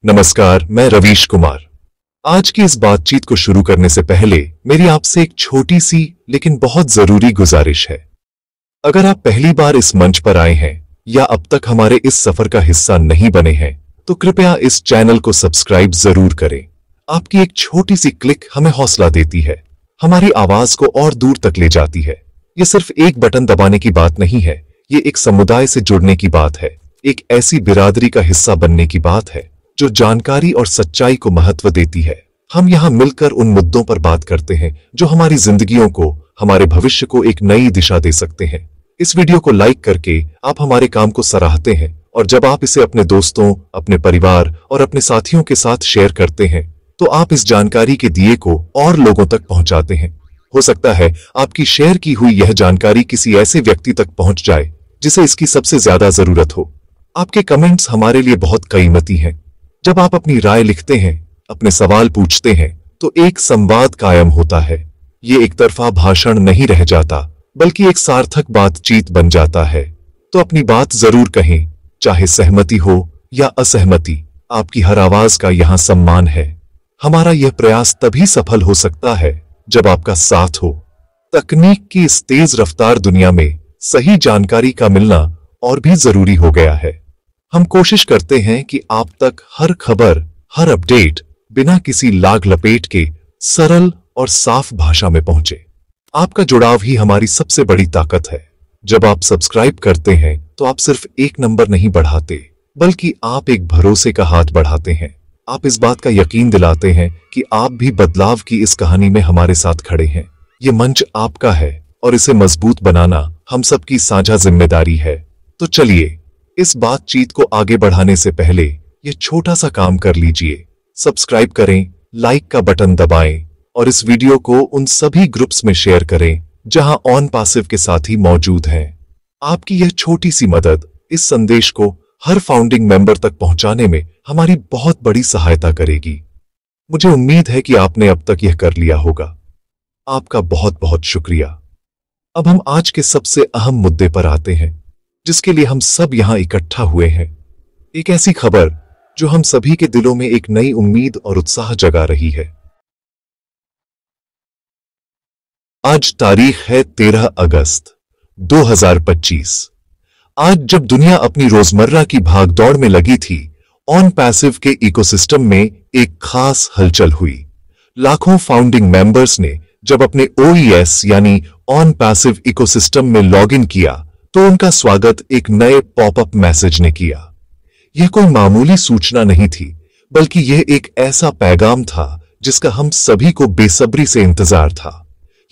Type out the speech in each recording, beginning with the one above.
नमस्कार, मैं रवीश कुमार। आज की इस बातचीत को शुरू करने से पहले मेरी आपसे एक छोटी सी लेकिन बहुत जरूरी गुजारिश है। अगर आप पहली बार इस मंच पर आए हैं या अब तक हमारे इस सफर का हिस्सा नहीं बने हैं, तो कृपया इस चैनल को सब्सक्राइब जरूर करें। आपकी एक छोटी सी क्लिक हमें हौसला देती है, हमारी आवाज को और दूर तक ले जाती है। ये सिर्फ एक बटन दबाने की बात नहीं है, ये एक समुदाय से जुड़ने की बात है, एक ऐसी बिरादरी का हिस्सा बनने की बात है जो जानकारी और सच्चाई को महत्व देती है। हम यहाँ मिलकर उन मुद्दों पर बात करते हैं जो हमारी जिंदगियों को, हमारे भविष्य को एक नई दिशा दे सकते हैं। इस वीडियो को लाइक करके आप हमारे काम को सराहते हैं, और जब आप इसे अपने दोस्तों, अपने परिवार और अपने साथियों के साथ शेयर करते हैं, तो आप इस जानकारी के दिए को और लोगों तक पहुंचाते हैं। हो सकता है आपकी शेयर की हुई यह जानकारी किसी ऐसे व्यक्ति तक पहुंच जाए जिसे इसकी सबसे ज्यादा जरूरत हो। आपके कमेंट्स हमारे लिए बहुत कीमती हैं। जब आप अपनी राय लिखते हैं, अपने सवाल पूछते हैं, तो एक संवाद कायम होता है। ये एक तरफा भाषण नहीं रह जाता, बल्कि एक सार्थक बातचीत बन जाता है। तो अपनी बात जरूर कहें, चाहे सहमति हो या असहमति। आपकी हर आवाज का यहाँ सम्मान है। हमारा यह प्रयास तभी सफल हो सकता है जब आपका साथ हो। तकनीक की इस तेज रफ्तार दुनिया में सही जानकारी का मिलना और भी जरूरी हो गया है। हम कोशिश करते हैं कि आप तक हर खबर, हर अपडेट बिना किसी लाग लपेट के सरल और साफ भाषा में पहुंचे। आपका जुड़ाव ही हमारी सबसे बड़ी ताकत है। जब आप सब्सक्राइब करते हैं तो आप सिर्फ एक नंबर नहीं बढ़ाते, बल्कि आप एक भरोसे का हाथ बढ़ाते हैं। आप इस बात का यकीन दिलाते हैं कि आप भी बदलाव की इस कहानी में हमारे साथ खड़े हैं। ये मंच आपका है और इसे मजबूत बनाना हम सबकी साझा जिम्मेदारी है। तो चलिए, इस बातचीत को आगे बढ़ाने से पहले ये छोटा सा काम कर लीजिए। सब्सक्राइब करें, लाइक का बटन दबाएं और इस वीडियो को उन सभी ग्रुप्स में शेयर करें जहां ऑन पैसिव के साथी मौजूद हैं। आपकी यह छोटी सी मदद इस संदेश को हर फाउंडिंग मेंबर तक पहुंचाने में हमारी बहुत बड़ी सहायता करेगी। मुझे उम्मीद है कि आपने अब तक यह कर लिया होगा। आपका बहुत बहुत शुक्रिया। अब हम आज के सबसे अहम मुद्दे पर आते हैं, जिसके लिए हम सब यहां इकट्ठा हुए हैं। एक ऐसी खबर जो हम सभी के दिलों में एक नई उम्मीद और उत्साह जगा रही है। आज तारीख है 13 अगस्त 2025। आज जब दुनिया अपनी रोजमर्रा की भागदौड़ में लगी थी, ऑन पैसिव के इकोसिस्टम में एक खास हलचल हुई। लाखों फाउंडिंग मेंबर्स ने जब अपने OES यानी ऑन पैसिव इकोसिस्टम में लॉगिन किया, तो उनका स्वागत एक नए पॉपअप मैसेज ने किया। यह कोई मामूली सूचना नहीं थी, बल्कि यह एक ऐसा पैगाम था जिसका हम सभी को बेसब्री से इंतजार था।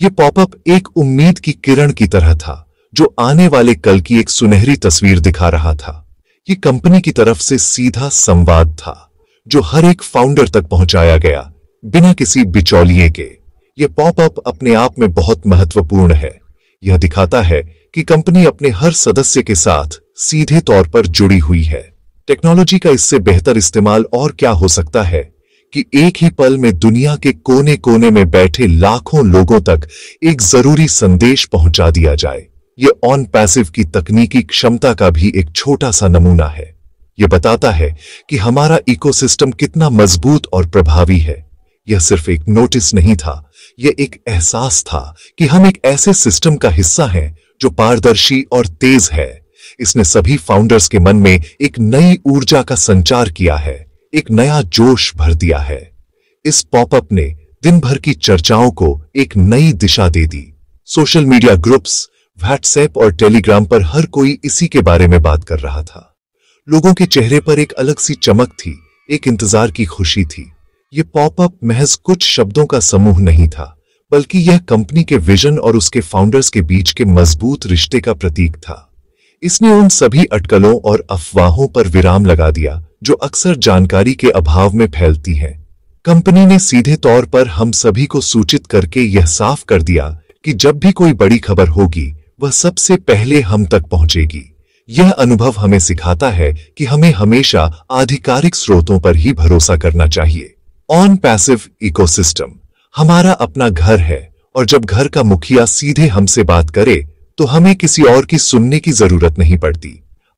यह पॉपअप एक उम्मीद की किरण की तरह था, जो आने वाले कल की एक सुनहरी तस्वीर दिखा रहा था। यह कंपनी की तरफ से सीधा संवाद था, जो हर एक फाउंडर तक पहुंचाया गया, बिना किसी बिचौलिए के। यह पॉपअप अपने आप में बहुत महत्वपूर्ण है। यह दिखाता है कि कंपनी अपने हर सदस्य के साथ सीधे तौर पर जुड़ी हुई है। टेक्नोलॉजी का इससे बेहतर इस्तेमाल और क्या हो सकता है कि एक ही पल में दुनिया के कोने कोने में बैठे लाखों लोगों तक एक जरूरी संदेश पहुंचा दिया जाए। यह ऑन पैसिव की तकनीकी क्षमता का भी एक छोटा सा नमूना है। यह बताता है कि हमारा इकोसिस्टम कितना मजबूत और प्रभावी है। यह सिर्फ एक नोटिस नहीं था, यह एक एहसास था कि हम एक ऐसे सिस्टम का हिस्सा हैं जो पारदर्शी और तेज है। इसने सभी फाउंडर्स के मन में एक नई ऊर्जा का संचार किया है, एक नया जोश भर दिया है। इस पॉपअप ने दिन भर की चर्चाओं को एक नई दिशा दे दी। सोशल मीडिया ग्रुप्स, व्हाट्सएप और टेलीग्राम पर हर कोई इसी के बारे में बात कर रहा था। लोगों के चेहरे पर एक अलग सी चमक थी, एक इंतजार की खुशी थी। यह पॉपअप महज कुछ शब्दों का समूह नहीं था, बल्कि यह कंपनी के विजन और उसके फाउंडर्स के बीच के मजबूत रिश्ते का प्रतीक था। इसने उन सभी अटकलों और अफवाहों पर विराम लगा दिया जो अक्सर जानकारी के अभाव में फैलती हैं। कंपनी ने सीधे तौर पर हम सभी को सूचित करके यह साफ कर दिया कि जब भी कोई बड़ी खबर होगी, वह सबसे पहले हम तक पहुंचेगी। यह अनुभव हमें सिखाता है कि हमें हमेशा आधिकारिक स्रोतों पर ही भरोसा करना चाहिए। ऑन पैसिव इकोसिस्टम हमारा अपना घर है, और जब घर का मुखिया सीधे हमसे बात करे तो हमें किसी और की सुनने की जरूरत नहीं पड़ती।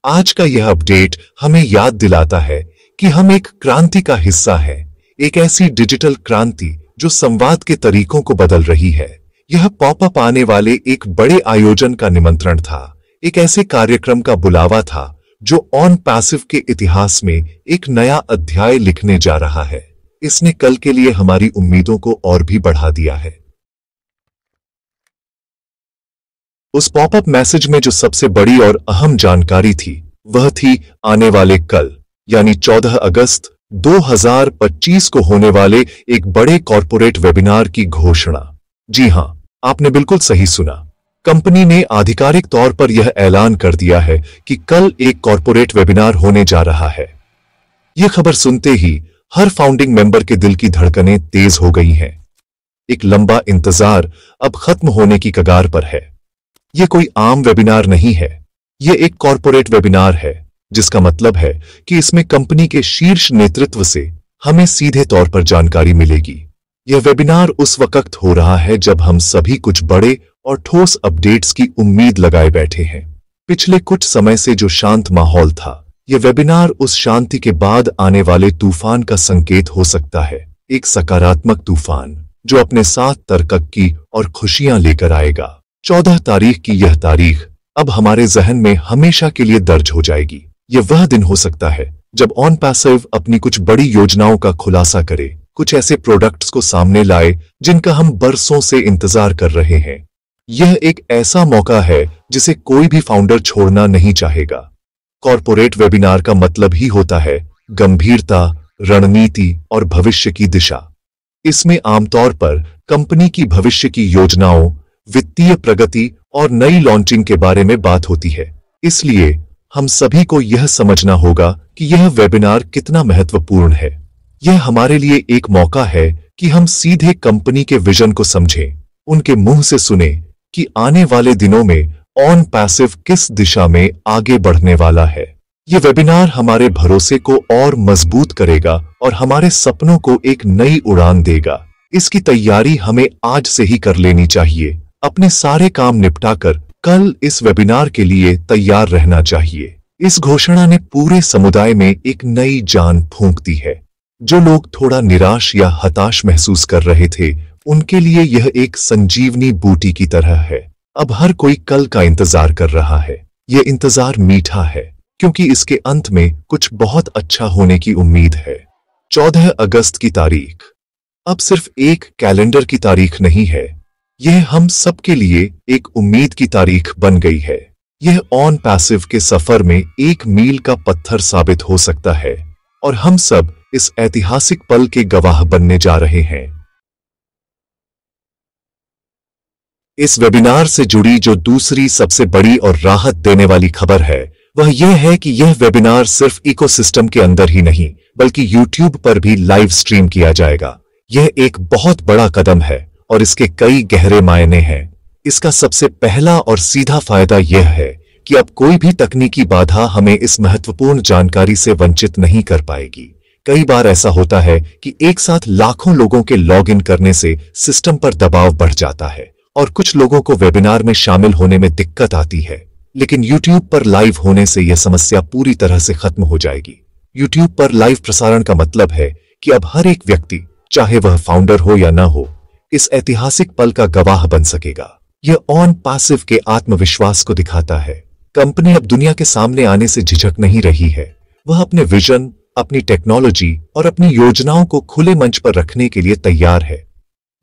आज का यह अपडेट हमें याद दिलाता है कि हम एक क्रांति का हिस्सा है, एक ऐसी डिजिटल क्रांति जो संवाद के तरीकों को बदल रही है। यह पॉपअप आने वाले एक बड़े आयोजन का निमंत्रण था, एक ऐसे कार्यक्रम का बुलावा था जो ऑन पैसिव के इतिहास में एक नया अध्याय लिखने जा रहा है। इसने कल के लिए हमारी उम्मीदों को और भी बढ़ा दिया है। उस पॉपअप मैसेज में जो सबसे बड़ी और अहम जानकारी थी वह थी आने वाले कल यानी 14 अगस्त 2025 को होने वाले एक बड़े कॉर्पोरेट वेबिनार की घोषणा। जी हां, आपने बिल्कुल सही सुना। कंपनी ने आधिकारिक तौर पर यह ऐलान कर दिया है कि कल एक कॉर्पोरेट वेबिनार होने जा रहा है। यह खबर सुनते ही हर फाउंडिंग मेंबर के दिल की धड़कनें तेज हो गई हैं। एक लंबा इंतजार अब खत्म होने की कगार पर है। यह कोई आम वेबिनार नहीं है, यह एक कॉर्पोरेट वेबिनार है, जिसका मतलब है कि इसमें कंपनी के शीर्ष नेतृत्व से हमें सीधे तौर पर जानकारी मिलेगी। यह वेबिनार उस वक्त हो रहा है जब हम सभी कुछ बड़े और ठोस अपडेट्स की उम्मीद लगाए बैठे हैं। पिछले कुछ समय से जो शांत माहौल था, यह वेबिनार उस शांति के बाद आने वाले तूफान का संकेत हो सकता है। एक सकारात्मक तूफान जो अपने साथ तरक्की और खुशियां लेकर आएगा। 14 तारीख की यह तारीख अब हमारे जहन में हमेशा के लिए दर्ज हो जाएगी। यह वह दिन हो सकता है जब ऑन पैसिव अपनी कुछ बड़ी योजनाओं का खुलासा करे, कुछ ऐसे प्रोडक्ट्स को सामने लाए जिनका हम बरसों से इंतजार कर रहे हैं। यह एक ऐसा मौका है जिसे कोई भी फाउंडर छोड़ना नहीं चाहेगा। कॉर्पोरेट वेबिनार का मतलब ही होता है गंभीरता, रणनीति और भविष्य की दिशा। इसमें आमतौर पर कंपनी की भविष्य की योजनाओं, वित्तीय प्रगति और नई लॉन्चिंग के बारे में बात होती है। इसलिए हम सभी को यह समझना होगा कि यह वेबिनार कितना महत्वपूर्ण है। यह हमारे लिए एक मौका है कि हम सीधे कंपनी के विजन को समझें, उनके मुंह से सुने कि आने वाले दिनों में ऑन पैसिव किस दिशा में आगे बढ़ने वाला है। यह वेबिनार हमारे भरोसे को और मजबूत करेगा और हमारे सपनों को एक नई उड़ान देगा। इसकी तैयारी हमें आज से ही कर लेनी चाहिए। अपने सारे काम निपटाकर कल इस वेबिनार के लिए तैयार रहना चाहिए। इस घोषणा ने पूरे समुदाय में एक नई जान फूंक दी है। जो लोग थोड़ा निराश या हताश महसूस कर रहे थे, उनके लिए यह एक संजीवनी बूटी की तरह है। अब हर कोई कल का इंतजार कर रहा है। यह इंतजार मीठा है क्योंकि इसके अंत में कुछ बहुत अच्छा होने की उम्मीद है। 14 अगस्त की तारीख अब सिर्फ एक कैलेंडर की तारीख नहीं है, यह हम सबके लिए एक उम्मीद की तारीख बन गई है। यह ऑन पैसिव के सफर में एक मील का पत्थर साबित हो सकता है और हम सब इस ऐतिहासिक पल के गवाह बनने जा रहे हैं। इस वेबिनार से जुड़ी जो दूसरी सबसे बड़ी और राहत देने वाली खबर है वह यह है कि यह वेबिनार सिर्फ इकोसिस्टम के अंदर ही नहीं बल्कि YouTube पर भी लाइव स्ट्रीम किया जाएगा। यह एक बहुत बड़ा कदम है और इसके कई गहरे मायने हैं। इसका सबसे पहला और सीधा फायदा यह है कि अब कोई भी तकनीकी बाधा हमें इस महत्वपूर्ण जानकारी से वंचित नहीं कर पाएगी। कई बार ऐसा होता है कि एक साथ लाखों लोगों के लॉग इन करने से सिस्टम पर दबाव बढ़ जाता है और कुछ लोगों को वेबिनार में शामिल होने में दिक्कत आती है। लेकिन YouTube पर लाइव होने से यह समस्या पूरी तरह से खत्म हो जाएगी। YouTube पर लाइव प्रसारण का मतलब है कि अब हर एक व्यक्ति, चाहे वह फाउंडर हो या ना हो, इस ऐतिहासिक पल का गवाह बन सकेगा। यह ऑन पैसिव के आत्मविश्वास को दिखाता है। कंपनी अब दुनिया के सामने आने से झिझक नहीं रही है। वह अपने विजन, अपनी टेक्नोलॉजी और अपनी योजनाओं को खुले मंच पर रखने के लिए तैयार है।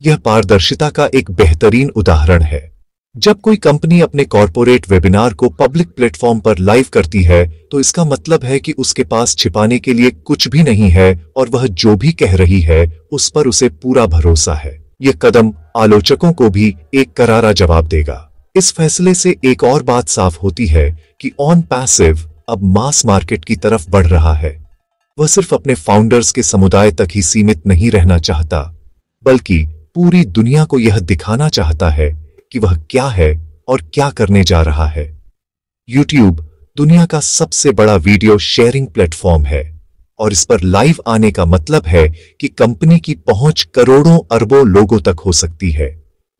यह पारदर्शिता का एक बेहतरीन उदाहरण है। जब कोई कंपनी अपने कॉर्पोरेट वेबिनार को पब्लिक प्लेटफॉर्म पर लाइव करती है तो इसका मतलब है कि उसके पास छिपाने के लिए कुछ भी नहीं है और वह जो भी कह रही है उस पर उसे पूरा भरोसा है। यह कदम आलोचकों को भी एक करारा जवाब देगा। इस फैसले से एक और बात साफ होती है कि ऑन पैसिव अब मास मार्केट की तरफ बढ़ रहा है। वह सिर्फ अपने फाउंडर्स के समुदाय तक ही सीमित नहीं रहना चाहता, बल्कि पूरी दुनिया को यह दिखाना चाहता है कि वह क्या है और क्या करने जा रहा है। YouTube दुनिया का सबसे बड़ा वीडियो शेयरिंग प्लेटफॉर्म है और इस पर लाइव आने का मतलब है कि कंपनी की पहुंच करोड़ों अरबों लोगों तक हो सकती है।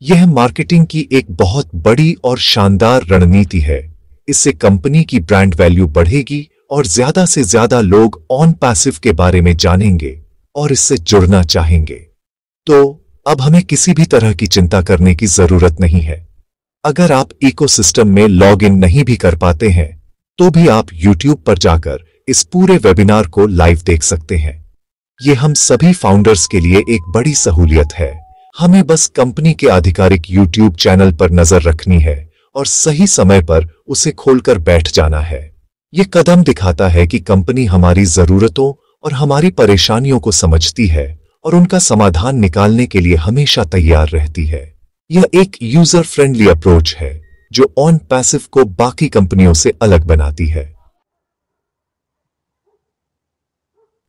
यह मार्केटिंग की एक बहुत बड़ी और शानदार रणनीति है। इससे कंपनी की ब्रांड वैल्यू बढ़ेगी और ज्यादा से ज्यादा लोग ऑन पैसिव के बारे में जानेंगे और इससे जुड़ना चाहेंगे। तो अब हमें किसी भी तरह की चिंता करने की जरूरत नहीं है। अगर आप इकोसिस्टम में लॉग इन नहीं भी कर पाते हैं तो भी आप YouTube पर जाकर इस पूरे वेबिनार को लाइव देख सकते हैं। यह हम सभी फाउंडर्स के लिए एक बड़ी सहूलियत है। हमें बस कंपनी के आधिकारिक YouTube चैनल पर नजर रखनी है और सही समय पर उसे खोलकर बैठ जाना है। यह कदम दिखाता है कि कंपनी हमारी जरूरतों और हमारी परेशानियों को समझती है और उनका समाधान निकालने के लिए हमेशा तैयार रहती है। यह एक यूजर फ्रेंडली अप्रोच है जो ऑन पैसिव को बाकी कंपनियों से अलग बनाती है।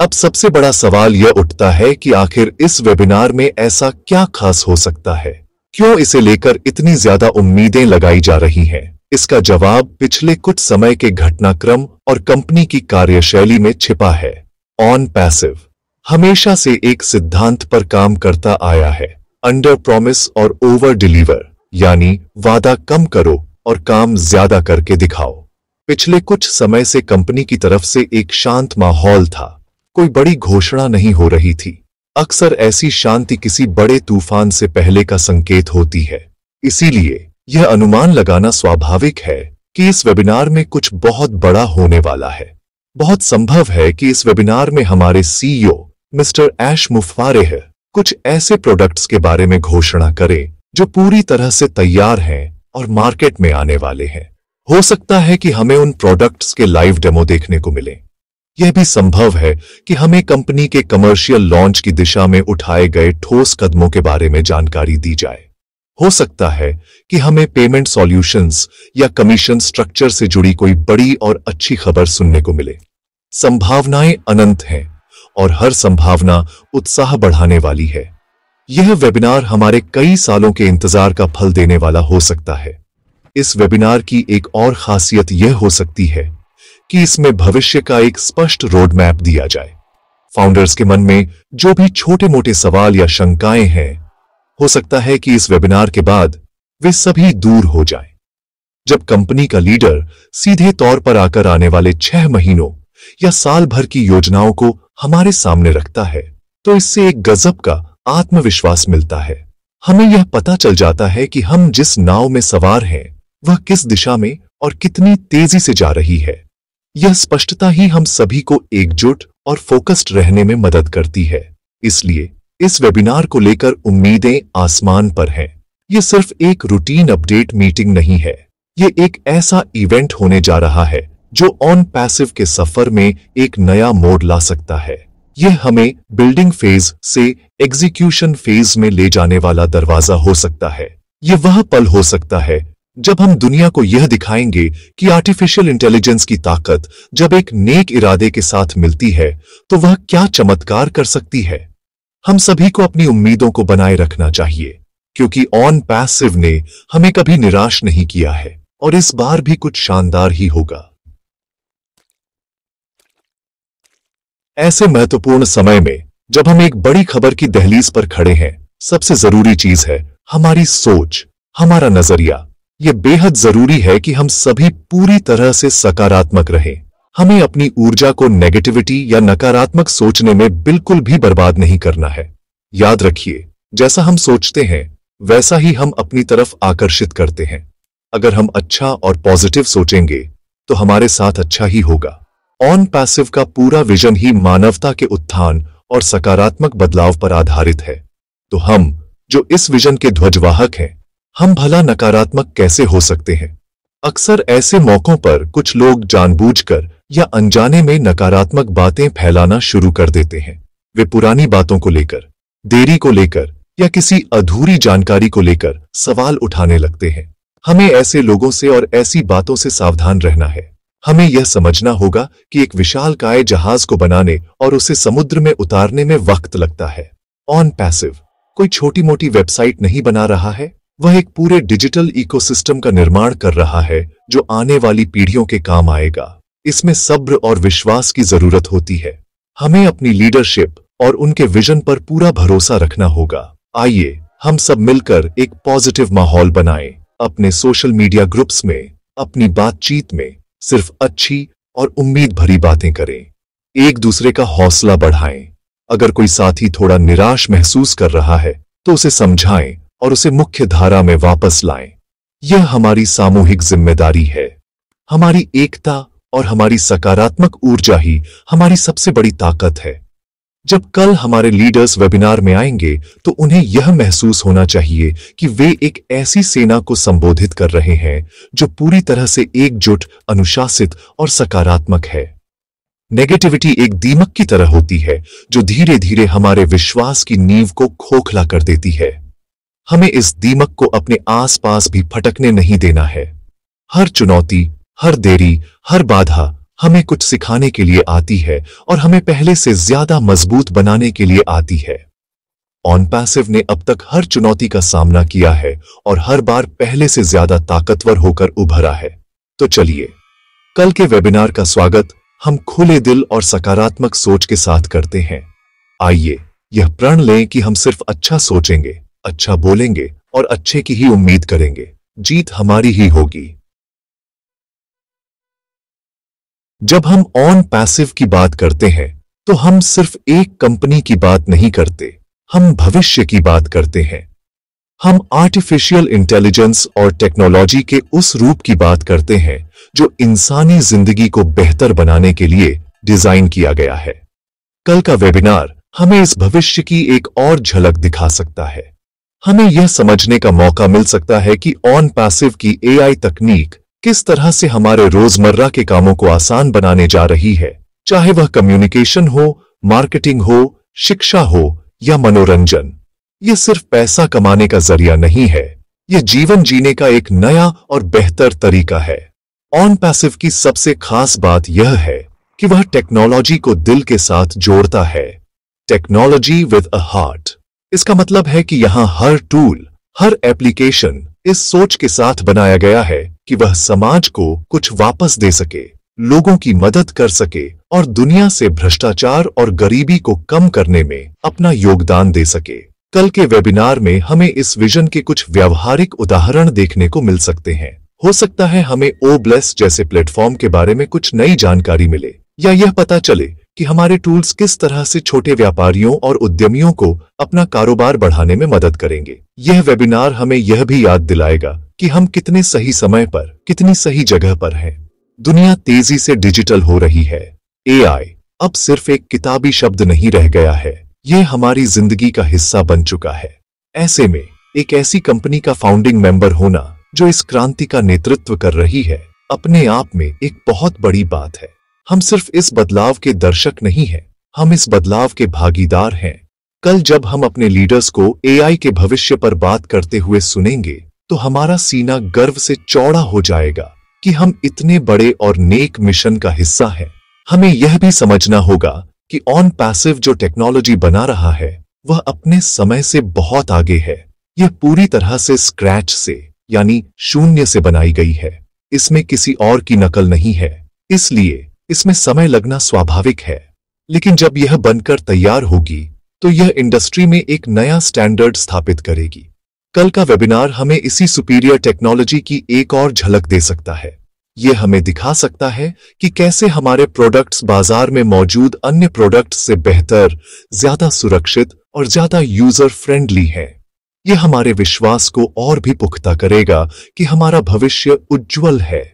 अब सबसे बड़ा सवाल यह उठता है कि आखिर इस वेबिनार में ऐसा क्या खास हो सकता है? क्यों इसे लेकर इतनी ज्यादा उम्मीदें लगाई जा रही हैं? इसका जवाब पिछले कुछ समय के घटनाक्रम और कंपनी की कार्यशैली में छिपा है। ऑन पैसिव हमेशा से एक सिद्धांत पर काम करता आया है, अंडर प्रॉमिस और ओवर डिलीवर, यानी वादा कम करो और काम ज्यादा करके दिखाओ। पिछले कुछ समय से कंपनी की तरफ से एक शांत माहौल था। कोई बड़ी घोषणा नहीं हो रही थी। अक्सर ऐसी शांति किसी बड़े तूफान से पहले का संकेत होती है। इसीलिए यह अनुमान लगाना स्वाभाविक है कि इस वेबिनार में कुछ बहुत बड़ा होने वाला है। बहुत संभव है कि इस वेबिनार में हमारे CEO मिस्टर ऐश मुफारेह कुछ ऐसे प्रोडक्ट्स के बारे में घोषणा करें जो पूरी तरह से तैयार हैं और मार्केट में आने वाले हैं। हो सकता है कि हमें उन प्रोडक्ट्स के लाइव डेमो देखने को मिले। यह भी संभव है कि हमें कंपनी के कमर्शियल लॉन्च की दिशा में उठाए गए ठोस कदमों के बारे में जानकारी दी जाए। हो सकता है कि हमें पेमेंट सॉल्यूशंस या कमीशन स्ट्रक्चर से जुड़ी कोई बड़ी और अच्छी खबर सुनने को मिले। संभावनाएं अनंत हैं और हर संभावना उत्साह बढ़ाने वाली है। यह वेबिनार हमारे कई सालों के इंतजार का फल देने वाला हो सकता है। इस वेबिनार की एक और खासियत यह हो सकती है कि इसमें भविष्य का एक स्पष्ट रोड मैप दिया जाए। फाउंडर्स के मन में जो भी छोटे मोटे सवाल या शंकाएं हैं, हो सकता है कि इस वेबिनार के बाद वे सभी दूर हो जाएं। जब कंपनी का लीडर सीधे तौर पर आकर आने वाले 6 महीनों या साल भर की योजनाओं को हमारे सामने रखता है तो इससे एक गजब का आत्मविश्वास मिलता है। हमें यह पता चल जाता है कि हम जिस नाव में सवार हैं वह किस दिशा में और कितनी तेजी से जा रही है। यह स्पष्टता ही हम सभी को एकजुट और फोकस्ड रहने में मदद करती है। इसलिए इस वेबिनार को लेकर उम्मीदें आसमान पर हैं। यह सिर्फ एक रूटीन अपडेट मीटिंग नहीं है। यह एक ऐसा इवेंट होने जा रहा है जो ऑन पैसिव के सफर में एक नया मोड़ ला सकता है। यह हमें बिल्डिंग फेज से एग्जीक्यूशन फेज में ले जाने वाला दरवाजा हो सकता है। यह वह पल हो सकता है जब हम दुनिया को यह दिखाएंगे कि आर्टिफिशियल इंटेलिजेंस की ताकत जब एक नेक इरादे के साथ मिलती है तो वह क्या चमत्कार कर सकती है। हम सभी को अपनी उम्मीदों को बनाए रखना चाहिए क्योंकि ऑन पैसिव ने हमें कभी निराश नहीं किया है और इस बार भी कुछ शानदार ही होगा। ऐसे महत्वपूर्ण समय में जब हम एक बड़ी खबर की दहलीज पर खड़े हैं, सबसे जरूरी चीज है हमारी सोच, हमारा नजरिया। यह बेहद जरूरी है कि हम सभी पूरी तरह से सकारात्मक रहें। हमें अपनी ऊर्जा को नेगेटिविटी या नकारात्मक सोचने में बिल्कुल भी बर्बाद नहीं करना है। याद रखिए, जैसा हम सोचते हैं वैसा ही हम अपनी तरफ आकर्षित करते हैं। अगर हम अच्छा और पॉजिटिव सोचेंगे तो हमारे साथ अच्छा ही होगा। ऑन पैसिव का पूरा विजन ही मानवता के उत्थान और सकारात्मक बदलाव पर आधारित है। तो हम जो इस विजन के ध्वजवाहक हैं, हम भला नकारात्मक कैसे हो सकते हैं? अक्सर ऐसे मौकों पर कुछ लोग जानबूझकर या अनजाने में नकारात्मक बातें फैलाना शुरू कर देते हैं। वे पुरानी बातों को लेकर, देरी को लेकर या किसी अधूरी जानकारी को लेकर सवाल उठाने लगते हैं। हमें ऐसे लोगों से और ऐसी बातों से सावधान रहना है। हमें यह समझना होगा कि एक विशालकाय जहाज को बनाने और उसे समुद्र में उतारने में वक्त लगता है। ऑन पैसिव कोई छोटी मोटी वेबसाइट नहीं बना रहा है, वह एक पूरे डिजिटल इकोसिस्टम का निर्माण कर रहा है जो आने वाली पीढ़ियों के काम आएगा। इसमें सब्र और विश्वास की जरूरत होती है। हमें अपनी लीडरशिप और उनके विजन पर पूरा भरोसा रखना होगा। आइए हम सब मिलकर एक पॉजिटिव माहौल बनाएं। अपने सोशल मीडिया ग्रुप्स में, अपनी बातचीत में सिर्फ अच्छी और उम्मीद भरी बातें करें। एक दूसरे का हौसला बढ़ाएं। अगर कोई साथी थोड़ा निराश महसूस कर रहा है तो उसे समझाएं और उसे मुख्य धारा में वापस लाएं। यह हमारी सामूहिक जिम्मेदारी है। हमारी एकता और हमारी सकारात्मक ऊर्जा ही हमारी सबसे बड़ी ताकत है। जब कल हमारे लीडर्स वेबिनार में आएंगे तो उन्हें यह महसूस होना चाहिए कि वे एक ऐसी सेना को संबोधित कर रहे हैं जो पूरी तरह से एकजुट, अनुशासित और सकारात्मक है। नेगेटिविटी एक दीमक की तरह होती है जो धीरे धीरे हमारे विश्वास की नींव को खोखला कर देती है। हमें इस दीमक को अपने आसपास भी फटकने नहीं देना है। हर चुनौती, हर देरी, हर बाधा हमें कुछ सिखाने के लिए आती है और हमें पहले से ज्यादा मजबूत बनाने के लिए आती है। ऑनपैसिव ने अब तक हर चुनौती का सामना किया है और हर बार पहले से ज्यादा ताकतवर होकर उभरा है। तो चलिए, कल के वेबिनार का स्वागत हम खुले दिल और सकारात्मक सोच के साथ करते हैं। आइए यह प्रण लें कि हम सिर्फ अच्छा सोचेंगे, अच्छा बोलेंगे और अच्छे की ही उम्मीद करेंगे। जीत हमारी ही होगी। जब हम ऑन पैसिव की बात करते हैं तो हम सिर्फ एक कंपनी की बात नहीं करते, हम भविष्य की बात करते हैं। हम आर्टिफिशियल इंटेलिजेंस और टेक्नोलॉजी के उस रूप की बात करते हैं जो इंसानी जिंदगी को बेहतर बनाने के लिए डिजाइन किया गया है। कल का वेबिनार हमें इस भविष्य की एक और झलक दिखा सकता है। हमें यह समझने का मौका मिल सकता है कि ऑन पैसिव की एआई तकनीक किस तरह से हमारे रोजमर्रा के कामों को आसान बनाने जा रही है, चाहे वह कम्युनिकेशन हो, मार्केटिंग हो, शिक्षा हो या मनोरंजन। यह सिर्फ पैसा कमाने का जरिया नहीं है, यह जीवन जीने का एक नया और बेहतर तरीका है। ऑन पैसिव की सबसे खास बात यह है कि वह टेक्नोलॉजी को दिल के साथ जोड़ता है। Technology with a heart. इसका मतलब है कि यहां हर टूल, हर एप्लीकेशन इस सोच के साथ बनाया गया है कि वह समाज को कुछ वापस दे सके, लोगों की मदद कर सके और दुनिया से भ्रष्टाचार और गरीबी को कम करने में अपना योगदान दे सके। कल के वेबिनार में हमें इस विजन के कुछ व्यावहारिक उदाहरण देखने को मिल सकते हैं। हो सकता है हमें ओब्लेस जैसे प्लेटफॉर्म के बारे में कुछ नई जानकारी मिले या यह पता चले कि हमारे टूल्स किस तरह से छोटे व्यापारियों और उद्यमियों को अपना कारोबार बढ़ाने में मदद करेंगे। यह वेबिनार हमें यह भी याद दिलाएगा कि हम कितने सही समय पर, कितनी सही जगह पर हैं। दुनिया तेजी से डिजिटल हो रही है। एआई अब सिर्फ एक किताबी शब्द नहीं रह गया है, यह हमारी जिंदगी का हिस्सा बन चुका है। ऐसे में एक ऐसी कंपनी का फाउंडिंग मेंबर होना जो इस क्रांति का नेतृत्व कर रही है, अपने आप में एक बहुत बड़ी बात है। हम सिर्फ इस बदलाव के दर्शक नहीं हैं, हम इस बदलाव के भागीदार हैं। कल जब हम अपने लीडर्स को एआई के भविष्य पर बात करते हुए सुनेंगे तो हमारा सीना गर्व से चौड़ा हो जाएगा कि हम इतने बड़े और नेक मिशन का हिस्सा हैं। हमें यह भी समझना होगा कि ऑन पैसिव जो टेक्नोलॉजी बना रहा है वह अपने समय से बहुत आगे है। यह पूरी तरह से स्क्रैच से, यानी शून्य से बनाई गई है। इसमें किसी और की नकल नहीं है, इसलिए इसमें समय लगना स्वाभाविक है। लेकिन जब यह बनकर तैयार होगी तो यह इंडस्ट्री में एक नया स्टैंडर्ड स्थापित करेगी। कल का वेबिनार हमें इसी सुपीरियर टेक्नोलॉजी की एक और झलक दे सकता है। यह हमें दिखा सकता है कि कैसे हमारे प्रोडक्ट्स बाजार में मौजूद अन्य प्रोडक्ट्स से बेहतर, ज्यादा सुरक्षित और ज्यादा यूजर फ्रेंडली हैं। यह हमारे विश्वास को और भी पुख्ता करेगा कि हमारा भविष्य उज्जवल है।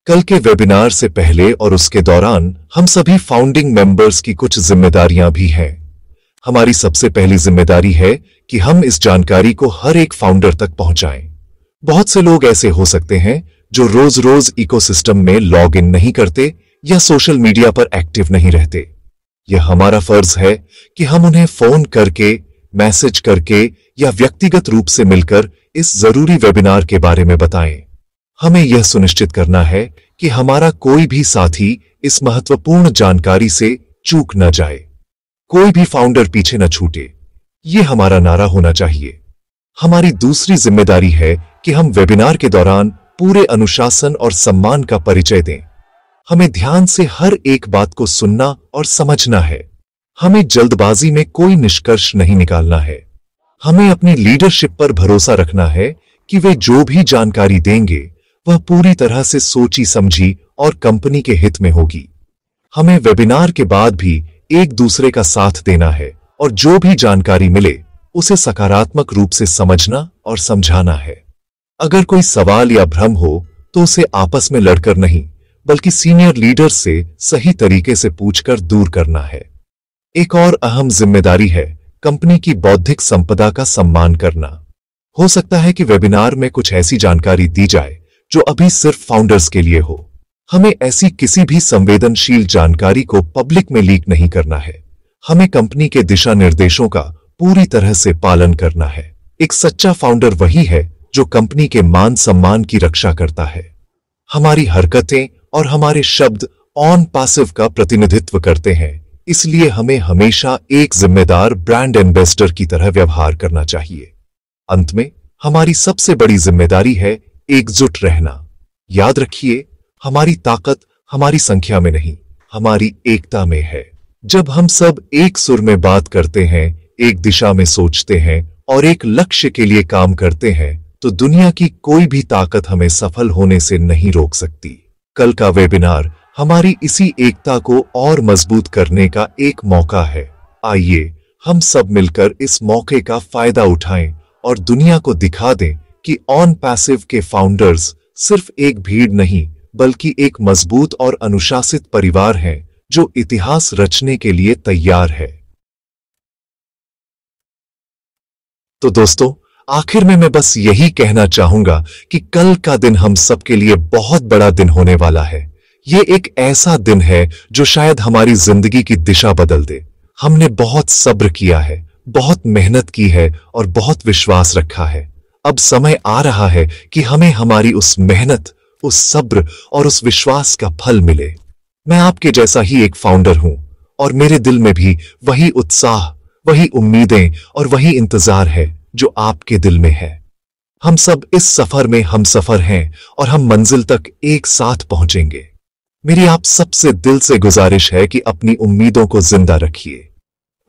कल के वेबिनार से पहले और उसके दौरान हम सभी फाउंडिंग मेंबर्स की कुछ जिम्मेदारियां भी हैं। हमारी सबसे पहली जिम्मेदारी है कि हम इस जानकारी को हर एक फाउंडर तक पहुंचाएं। बहुत से लोग ऐसे हो सकते हैं जो रोज रोज इकोसिस्टम में लॉग इन नहीं करते या सोशल मीडिया पर एक्टिव नहीं रहते। यह हमारा फर्ज है कि हम उन्हें फोन करके, मैसेज करके या व्यक्तिगत रूप से मिलकर इस जरूरी वेबिनार के बारे में बताएं। हमें यह सुनिश्चित करना है कि हमारा कोई भी साथी इस महत्वपूर्ण जानकारी से चूक न जाए, कोई भी फाउंडर पीछे न छूटे। यह हमारा नारा होना चाहिए। हमारी दूसरी जिम्मेदारी है कि हम वेबिनार के दौरान पूरे अनुशासन और सम्मान का परिचय दें। हमें ध्यान से हर एक बात को सुनना और समझना है। हमें जल्दबाजी में कोई निष्कर्ष नहीं निकालना है। हमें अपनी लीडरशिप पर भरोसा रखना है कि वे जो भी जानकारी देंगे वह पूरी तरह से सोची समझी और कंपनी के हित में होगी। हमें वेबिनार के बाद भी एक दूसरे का साथ देना है और जो भी जानकारी मिले उसे सकारात्मक रूप से समझना और समझाना है। अगर कोई सवाल या भ्रम हो तो उसे आपस में लड़कर नहीं बल्कि सीनियर लीडर से सही तरीके से पूछकर दूर करना है। एक और अहम जिम्मेदारी है कंपनी की बौद्धिक संपदा का सम्मान करना। हो सकता है कि वेबिनार में कुछ ऐसी जानकारी दी जाए जो अभी सिर्फ फाउंडर्स के लिए हो। हमें ऐसी किसी भी संवेदनशील जानकारी को पब्लिक में लीक नहीं करना है। हमें कंपनी के दिशा निर्देशों का पूरी तरह से पालन करना है। एक सच्चा फाउंडर वही है जो कंपनी के मान सम्मान की रक्षा करता है। हमारी हरकतें और हमारे शब्द ऑन पैसिव का प्रतिनिधित्व करते हैं, इसलिए हमें हमेशा एक जिम्मेदार ब्रांड एम्बेसडर की तरह व्यवहार करना चाहिए। अंत में हमारी सबसे बड़ी जिम्मेदारी है एकजुट रहना। याद रखिए, हमारी ताकत हमारी संख्या में नहीं, हमारी एकता में है। जब हम सब एक सुर में बात करते हैं, एक दिशा में सोचते हैं और एक लक्ष्य के लिए काम करते हैं, तो दुनिया की कोई भी ताकत हमें सफल होने से नहीं रोक सकती। कल का वेबिनार हमारी इसी एकता को और मजबूत करने का एक मौका है। आइए हम सब मिलकर इस मौके का फायदा उठाएं और दुनिया को दिखा दें कि ऑन पैसिव के फाउंडर्स सिर्फ एक भीड़ नहीं बल्कि एक मजबूत और अनुशासित परिवार हैं जो इतिहास रचने के लिए तैयार है। तो दोस्तों, आखिर में मैं बस यही कहना चाहूंगा कि कल का दिन हम सबके लिए बहुत बड़ा दिन होने वाला है। ये एक ऐसा दिन है जो शायद हमारी जिंदगी की दिशा बदल दे। हमने बहुत सब्र किया है, बहुत मेहनत की है और बहुत विश्वास रखा है। अब समय आ रहा है कि हमें हमारी उस मेहनत, उस सब्र और उस विश्वास का फल मिले। मैं आपके जैसा ही एक फाउंडर हूं और मेरे दिल में भी वही उत्साह, वही उम्मीदें और वही इंतजार है जो आपके दिल में है। हम सब इस सफर में हम सफर हैं और हम मंजिल तक एक साथ पहुंचेंगे। मेरी आप सबसे दिल से गुजारिश है कि अपनी उम्मीदों को जिंदा रखिए,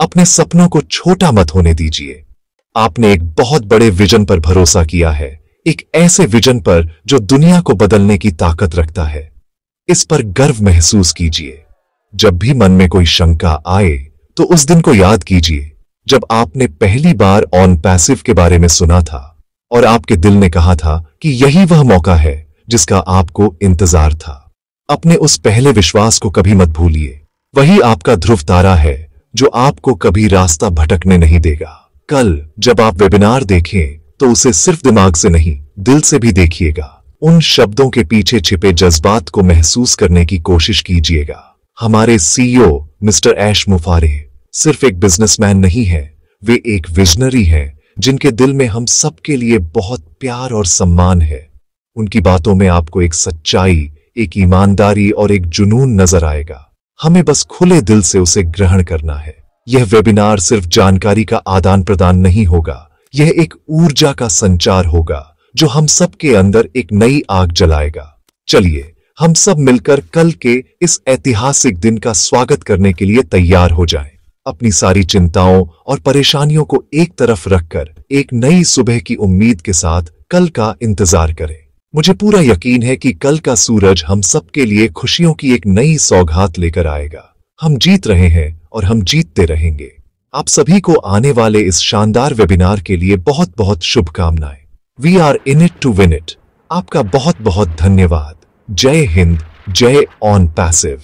अपने सपनों को छोटा मत होने दीजिए। आपने एक बहुत बड़े विजन पर भरोसा किया है, एक ऐसे विजन पर जो दुनिया को बदलने की ताकत रखता है। इस पर गर्व महसूस कीजिए। जब भी मन में कोई शंका आए तो उस दिन को याद कीजिए जब आपने पहली बार ऑन पैसिव के बारे में सुना था और आपके दिल ने कहा था कि यही वह मौका है जिसका आपको इंतजार था। अपने उस पहले विश्वास को कभी मत भूलिए। वही आपका ध्रुव तारा है जो आपको कभी रास्ता भटकने नहीं देगा। कल जब आप वेबिनार देखें तो उसे सिर्फ दिमाग से नहीं, दिल से भी देखिएगा। उन शब्दों के पीछे छिपे जज्बात को महसूस करने की कोशिश कीजिएगा। हमारे सीईओ मिस्टर ऐश मुफारेह सिर्फ एक बिजनेसमैन नहीं है, वे एक विजनरी हैं जिनके दिल में हम सबके लिए बहुत प्यार और सम्मान है। उनकी बातों में आपको एक सच्चाई, एक ईमानदारी और एक जुनून नजर आएगा। हमें बस खुले दिल से उसे ग्रहण करना है। यह वेबिनार सिर्फ जानकारी का आदान प्रदान नहीं होगा, यह एक ऊर्जा का संचार होगा जो हम सबके अंदर एक नई आग जलाएगा। चलिए हम सब मिलकर कल के इस ऐतिहासिक दिन का स्वागत करने के लिए तैयार हो जाएं। अपनी सारी चिंताओं और परेशानियों को एक तरफ रखकर एक नई सुबह की उम्मीद के साथ कल का इंतजार करें। मुझे पूरा यकीन है कि कल का सूरज हम सबके लिए खुशियों की एक नई सौगात लेकर आएगा। हम जीत रहे हैं और हम जीतते रहेंगे। आप सभी को आने वाले इस शानदार वेबिनार के लिए बहुत बहुत शुभकामनाएं। We are in it to win it. आपका बहुत बहुत धन्यवाद। जय हिंद, जय ऑन पैसिव।